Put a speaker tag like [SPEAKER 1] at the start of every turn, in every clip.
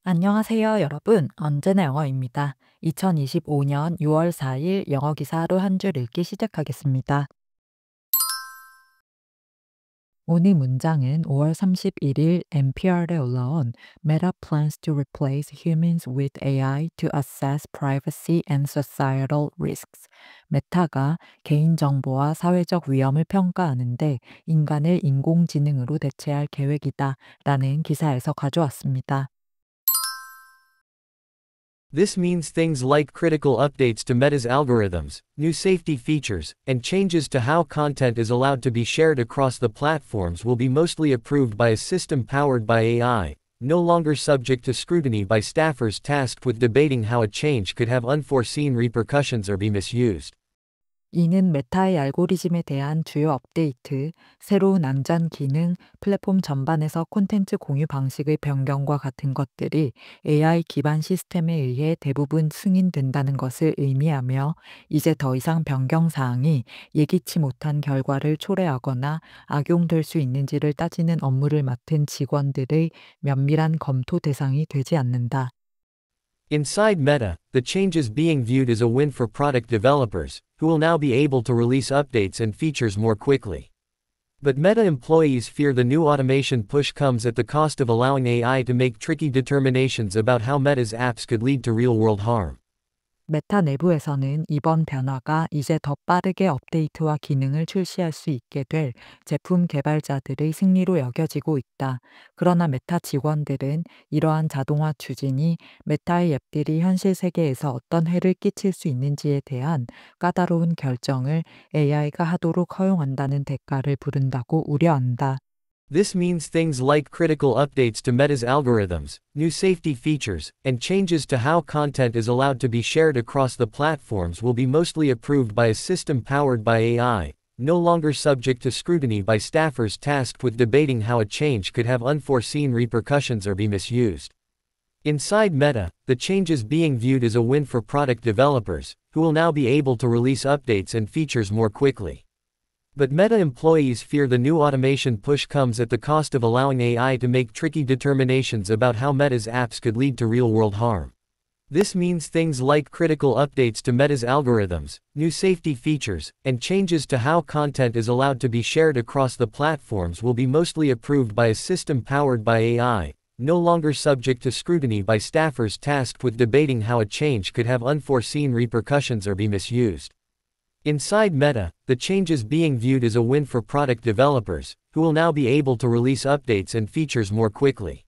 [SPEAKER 1] 안녕하세요, 여러분. 언제나 영어입니다. 2025년 6월 4일 영어 기사 하루 한 줄 읽기 시작하겠습니다. 오늘 문장은 5월 31일 NPR에 올라온 Meta plans to replace humans with AI to assess privacy and societal risks. 메타가 개인정보와 사회적 위험을 평가하는데 인간을 인공지능으로 대체할 계획이다 라는 기사에서 가져왔습니다.
[SPEAKER 2] This means things like critical updates to Meta's algorithms, new safety features, and changes to how content is allowed to be shared across the platforms will be mostly approved by a system powered by AI, no longer subject to scrutiny by staffers tasked with debating how a change could have unforeseen repercussions or be misused.
[SPEAKER 1] 이는 메타의 알고리즘에 대한 주요 업데이트, 새로운 안전 기능, 플랫폼 전반에서 콘텐츠 공유 방식의 변경과 같은 것들이 AI 기반 시스템에 의해 대부분 승인된다는 것을 의미하며 이제 더 이상 변경 사항이 예기치 못한 결과를 초래하거나 악용될 수 있는지를 따지는 업무를 맡은 직원들의 면밀한 검토 대상이 되지 않는다.
[SPEAKER 2] Inside Meta, the change is being viewed as a win for product developers, who will now be able to release updates and features more quickly. But Meta employees fear the new automation push comes at the cost of allowing AI to make tricky determinations about how Meta's apps could lead to real-world harm.
[SPEAKER 1] 메타 내부에서는 이번 변화가 이제 더 빠르게 업데이트와 기능을 출시할 수 있게 될 제품 개발자들의 승리로 여겨지고 있다. 그러나 메타 직원들은 이러한 자동화 추진이 메타의 앱들이 현실 세계에서 어떤 해를 끼칠 수 있는지에 대한 까다로운 결정을 AI가 하도록 허용한다는 대가를 부른다고 우려한다.
[SPEAKER 2] This means things like critical updates to Meta's algorithms, new safety features, and changes to how content is allowed to be shared across the platforms will be mostly approved by a system powered by AI, no longer subject to scrutiny by staffers tasked with debating how a change could have unforeseen repercussions or be misused. Inside Meta, the change is being viewed as a win for product developers, who will now be able to release updates and features more quickly. But Meta employees fear the new automation push comes at the cost of allowing AI to make tricky determinations about how Meta's apps could lead to real-world harm. This means things like critical updates to Meta's algorithms, new safety features, and changes to how content is allowed to be shared across the platforms will be mostly approved by a system powered by AI, no longer subject to scrutiny by staffers tasked with debating how a change could have unforeseen repercussions or be misused. Inside Meta, the change is being viewed as a win for product developers, who will now be able to release updates and features more quickly.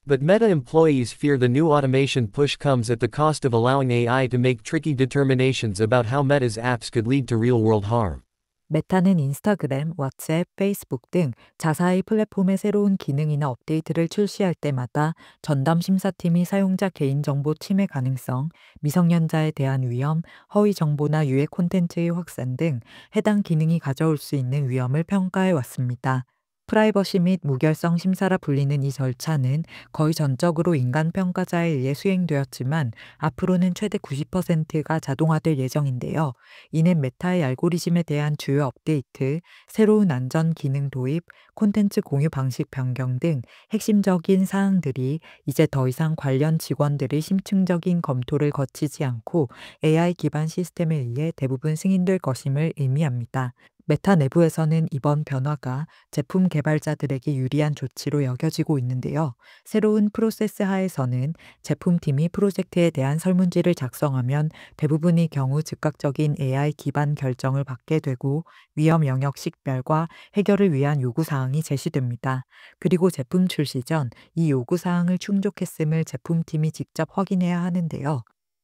[SPEAKER 2] But Meta employees fear the new automation push comes at the cost of allowing AI to make tricky determinations about how Meta's apps could lead to real-world harm.
[SPEAKER 1] 메타는 인스타그램, 왓츠앱, 페이스북 등 자사의 플랫폼의 새로운 기능이나 업데이트를 출시할 때마다 전담 심사팀이 사용자 개인정보 침해 가능성, 미성년자에 대한 위험, 허위 정보나 유해 콘텐츠의 확산 등 해당 기능이 가져올 수 있는 위험을 평가해 왔습니다. 프라이버시 및 무결성 심사라 불리는 이 절차는 거의 전적으로 인간 평가자에 의해 수행되었지만 앞으로는 최대 90%가 자동화될 예정인데요. 이는 메타의 알고리즘에 대한 주요 업데이트, 새로운 안전 기능 도입, 콘텐츠 공유 방식 변경 등 핵심적인 사항들이 이제 더 이상 관련 직원들의 심층적인 검토를 거치지 않고 AI 기반 시스템에 의해 대부분 승인될 것임을 의미합니다. 메타 내부에서는 이번 변화가 제품 개발자들에게 유리한 조치로 여겨지고 있는데요. 새로운 프로세스 하에서는 제품팀이 프로젝트에 대한 설문지를 작성하면 대부분의 경우 즉각적인 AI 기반 결정을 받게 되고 위험 영역 식별과 해결을 위한 요구사항이 제시됩니다. 그리고 제품 출시 전 이 요구사항을 충족했음을 제품팀이 직접 확인해야 하는데요.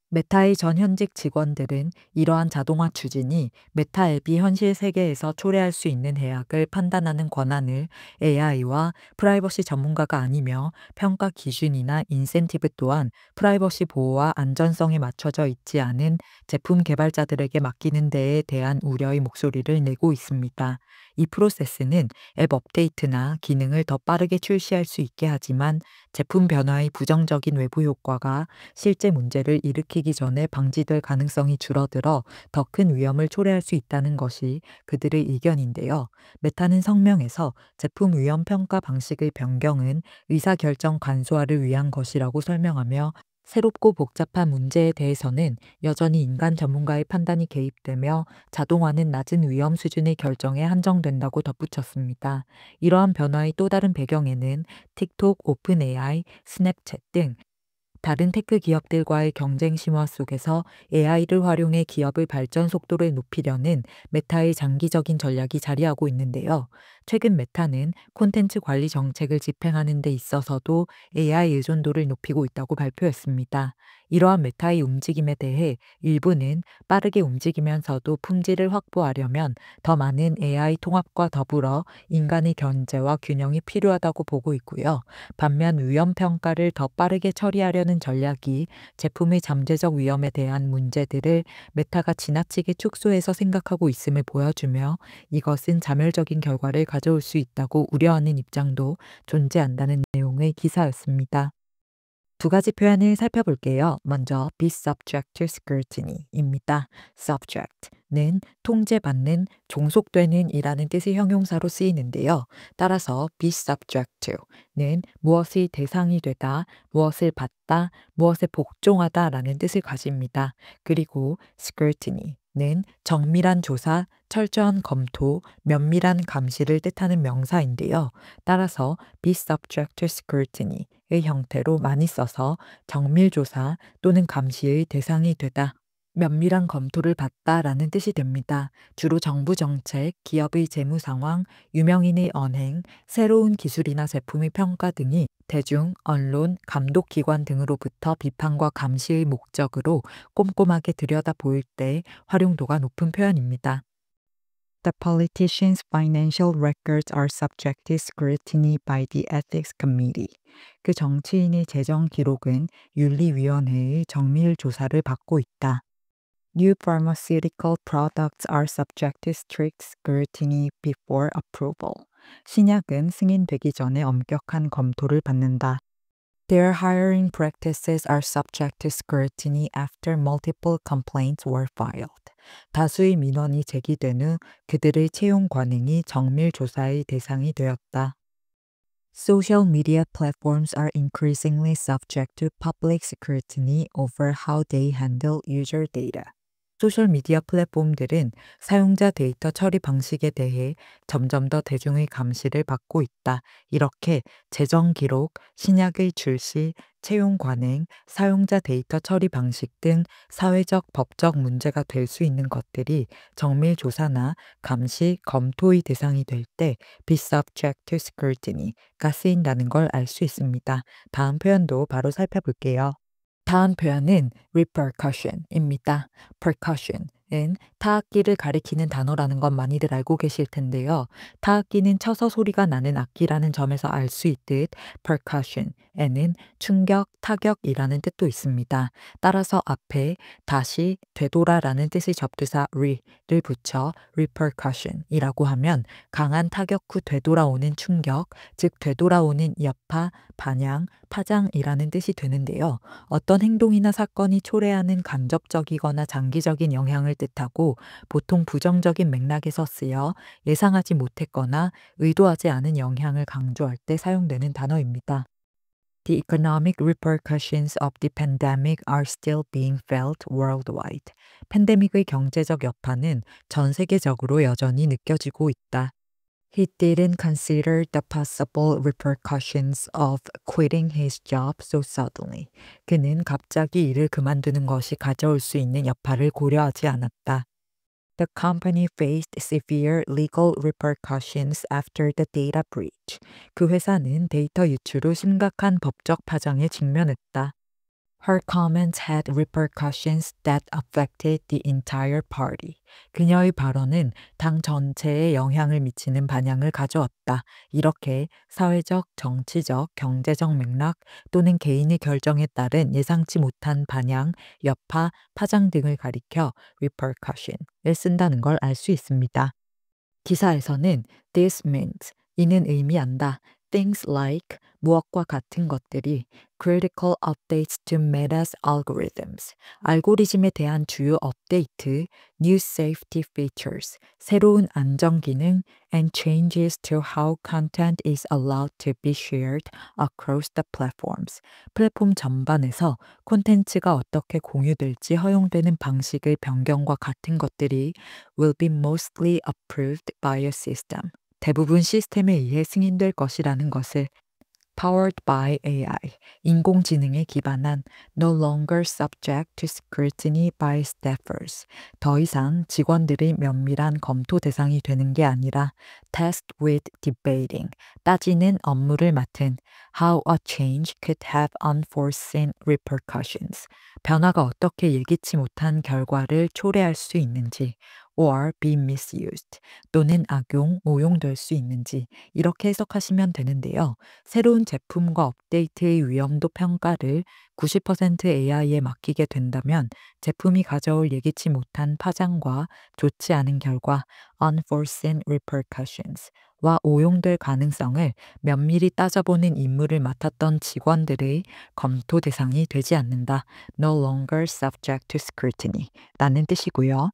[SPEAKER 1] 메타의 전현직 직원들은 이러한 자동화 추진이 메타 앱이 현실 세계에서 초래할 수 있는 해악을 판단하는 권한을 AI와 프라이버시 전문가가 아니며 평가 기준이나 인센티브 또한 프라이버시 보호와 안전성에 맞춰져 있지 않은 제품 개발자들에게 맡기는 데에 대한 우려의 목소리를 내고 있습니다. 이 프로세스는 앱 업데이트나 기능을 더 빠르게 출시할 수 있게 하지만 제품 변화의 부정적인 외부 효과가 실제 문제를 일으키기 전에 방지될 가능성이 줄어들어 더 큰 위험을 초래할 수 있다는 것이 그들의 의견인데요. 메타는 성명에서 제품 위험 평가 방식의 변경은 의사결정 간소화를 위한 것이라고 설명하며 새롭고 복잡한 문제에 대해서는 여전히 인간 전문가의 판단이 개입되며 자동화는 낮은 위험 수준의 결정에 한정된다고 덧붙였습니다. 이러한 변화의 또 다른 배경에는 틱톡, 오픈 AI, 스냅챗 등 다른 테크 기업들과의 경쟁 심화 속에서 AI를 활용해 기업의 발전 속도를 높이려는 메타의 장기적인 전략이 자리하고 있는데요. 최근 메타는 콘텐츠 관리 정책을 집행하는 데 있어서도 AI 의존도를 높이고 있다고 발표했습니다. 이러한 메타의 움직임에 대해 일부는 빠르게 움직이면서도 품질을 확보하려면 더 많은 AI 통합과 더불어 인간의 견제와 균형이 필요하다고 보고 있고요. 반면 위험 평가를 더 빠르게 처리하려는 전략이 제품의 잠재적 위험에 대한 문제들을 메타가 지나치게 축소해서 생각하고 있음을 보여주며 이것은 자멸적인 결과를 가져올 수 있다고 우려하는 입장도 존재한다는 내용의 기사였습니다. 두 가지 표현을 살펴볼게요. 먼저 be subject to scrutiny입니다. subject는 통제받는, 종속되는 이라는 뜻의 형용사로 쓰이는데요. 따라서 be subject to는 무엇의 대상이 되다, 무엇을 받다, 무엇에 복종하다 라는 뜻을 가집니다. 그리고 scrutiny는 정밀한 조사, 철저한 검토, 면밀한 감시를 뜻하는 명사인데요. 따라서 be subject to scrutiny 의 형태로 많이 써서 정밀 조사 또는 감시의 대상이 되다, 면밀한 검토를 받다라는 뜻이 됩니다. 주로 정부 정책, 기업의 재무 상황, 유명인의 언행, 새로운 기술이나 제품의 평가 등이 대중, 언론, 감독기관 등으로부터 비판과 감시의 목적으로 꼼꼼하게 들여다 보일 때 활용도가 높은 표현입니다. The politicians' financial records are subject to scrutiny by the Ethics Committee. 그 정치인의 재정 기록은 윤리위원회의 정밀 조사를 받고 있다. New pharmaceutical products are subject to strict scrutiny before approval. 신약은 승인되기 전에 엄격한 검토를 받는다. Their hiring practices are subject to scrutiny after multiple complaints were filed. 다수의 민원이 제기된 후 그들의 채용 관행이 정밀 조사의 대상이 되었다. Social media platforms are increasingly subject to public scrutiny over how they handle user data. 소셜미디어 플랫폼들은 사용자 데이터 처리 방식에 대해 점점 더 대중의 감시를 받고 있다. 이렇게 재정 기록, 신약의 출시, 채용 관행, 사용자 데이터 처리 방식 등 사회적, 법적 문제가 될 수 있는 것들이 정밀 조사나 감시, 검토의 대상이 될 때 be subject to scrutiny가 쓰인다는 걸 알 수 있습니다. 다음 표현도 바로 살펴볼게요. 다음 표현은 repercussion입니다. percussion은 타악기를 가리키는 단어라는 건 많이들 알고 계실 텐데요. 타악기는 쳐서 소리가 나는 악기라는 점에서 알 수 있듯 percussion에는 충격, 타격이라는 뜻도 있습니다. 따라서 앞에 다시 되돌아라는 뜻의 접두사 re를 붙여 repercussion이라고 하면 강한 타격 후 되돌아오는 충격, 즉 되돌아오는 여파, 반향, 파장이라는 뜻이 되는데요. 어떤 행동이나 사건이 초래하는 간접적이거나 장기적인 영향을 뜻하고 보통 부정적인 맥락에서 쓰여 예상하지 못했거나 의도하지 않은 영향을 강조할 때 사용되는 단어입니다. The economic repercussions of the pandemic are still being felt worldwide. 팬데믹의 경제적 여파는 전 세계적으로 여전히 느껴지고 있다. He didn't consider the possible repercussions of quitting his job so suddenly. 그는 갑자기 일을 그만두는 것이 가져올 수 있는 여파를 고려하지 않았다. The company faced severe legal repercussions after the data breach. 그 회사는 데이터 유출 후 심각한 법적 파장에 직면했다. Her comments had repercussions that affected the entire party. 그녀의 발언은 당 전체에 영향을 미치는 반향을 가져왔다. 이렇게 사회적, 정치적, 경제적 맥락 또는 개인의 결정에 따른 예상치 못한 반향, 여파, 파장 등을 가리켜 repercussion을 쓴다는 걸 알 수 있습니다. 기사에서는 this means 이는 의미한다. things like 무엇과 같은 것들이 critical updates to Meta's algorithms 알고리즘에 대한 주요 업데이트, new safety features 새로운 안정 기능 and changes to how content is allowed to be shared across the platforms 플랫폼 전반에서 콘텐츠가 어떻게 공유될지 허용되는 방식의 변경과 같은 것들이 will be mostly approved by a system. 대부분 시스템에 의해 승인될 것이라는 것을 powered by AI, 인공지능에 기반한 no longer subject to scrutiny by staffers, 더 이상 직원들의 면밀한 검토 대상이 되는 게 아니라 tasked with debating, 따지는 업무를 맡은 how a change could have unforeseen repercussions, 변화가 어떻게 예기치 못한 결과를 초래할 수 있는지 or be misused 또는 악용, 오용될 수 있는지 이렇게 해석하시면 되는데요. 새로운 제품과 업데이트의 위험도 평가를 90% AI에 맡기게 된다면 제품이 가져올 예기치 못한 파장과 좋지 않은 결과 unforeseen repercussions 와 오용될 가능성을 면밀히 따져보는 임무를 맡았던 직원들의 검토 대상이 되지 않는다. No longer subject to scrutiny 라는 뜻이고요.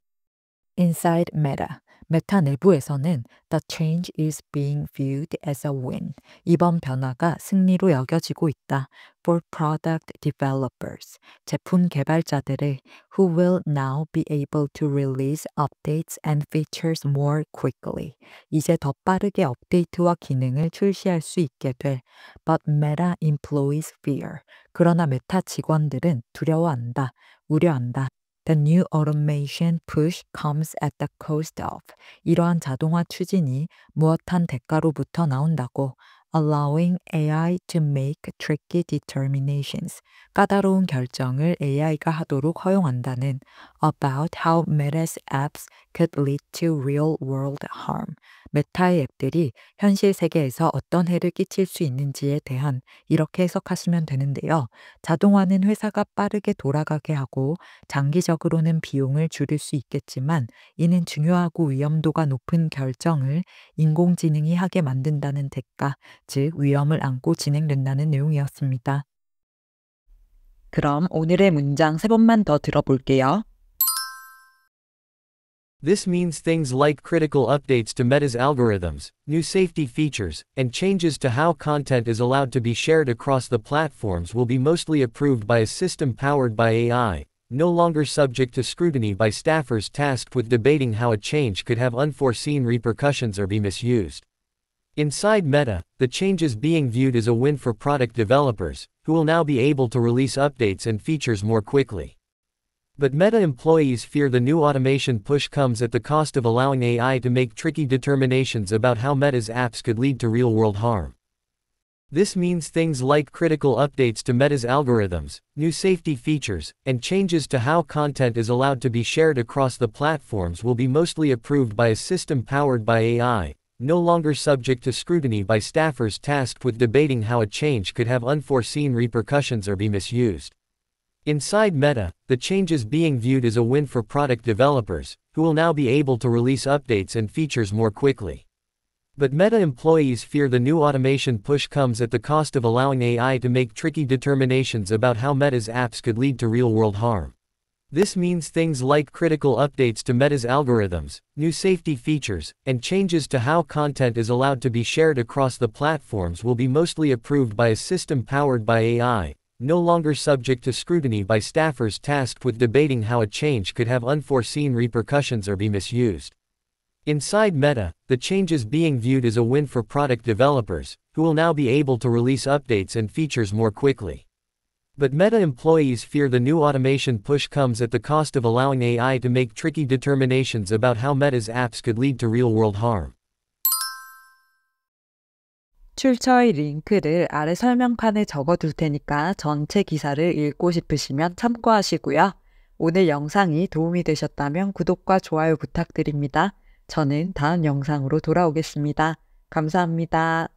[SPEAKER 1] Inside Meta. 메타 내부에서는 the change is being viewed as a win. 이번 변화가 승리로 여겨지고 있다. For product developers. 제품 개발자들의 who will now be able to release updates and features more quickly. 이제 더 빠르게 업데이트와 기능을 출시할 수 있게 될 but Meta employees fear. 그러나 메타 직원들은 두려워한다. 우려한다. The new automation push comes at the cost of. 이러한 자동화 추진이 무엇한 대가로부터 나온다고. Allowing AI to make tricky determinations. 까다로운 결정을 AI가 하도록 허용한다는 about how Meta's apps could lead to real-world harm. 메타의 앱들이 현실 세계에서 어떤 해를 끼칠 수 있는지에 대한 이렇게 해석하시면 되는데요. 자동화는 회사가 빠르게 돌아가게 하고 장기적으로는 비용을 줄일 수 있겠지만 이는 중요하고 위험도가 높은 결정을 인공지능이 하게 만든다는 대가, 즉 위험을 안고 진행된다는 내용이었습니다. 그럼 오늘의 문장 3번만 더 들어볼게요.
[SPEAKER 2] This means things like critical updates to Meta's algorithms, new safety features, and changes to how content is allowed to be shared across the platforms will be mostly approved by a system powered by AI, no longer subject to scrutiny by staffers tasked with debating how a change could have unforeseen repercussions or be misused. Inside Meta, the change is being viewed as a win for product developers, who will now be able to release updates and features more quickly. But Meta employees fear the new automation push comes at the cost of allowing AI to make tricky determinations about how Meta's apps could lead to real-world harm. This means things like critical updates to Meta's algorithms, new safety features, and changes to how content is allowed to be shared across the platforms will be mostly approved by a system powered by AI, no longer subject to scrutiny by staffers tasked with debating how a change could have unforeseen repercussions or be misused. Inside Meta, the change is being viewed as a win for product developers, who will now be able to release updates and features more quickly. But Meta employees fear the new automation push comes at the cost of allowing AI to make tricky determinations about how Meta's apps could lead to real-world harm. This means things like critical updates to Meta's algorithms, new safety features, and changes to how content is allowed to be shared across the platforms will be mostly approved by a system powered by AI, no longer subject to scrutiny by staffers tasked with debating how a change could have unforeseen repercussions or be misused. Inside Meta, the change is being viewed as a win for product developers, who will now be able to release updates and features more quickly. But Meta employees fear the new automation push comes at the cost of allowing AI to make tricky determinations about how Meta's apps could lead to real-world harm.
[SPEAKER 1] 출처의 링크를 아래 설명칸에 적어둘 테니까 전체 기사를 읽고 싶으시면 참고하시고요. 오늘 영상이 도움이 되셨다면 구독과 좋아요 부탁드립니다. 저는 다음 영상으로 돌아오겠습니다. 감사합니다.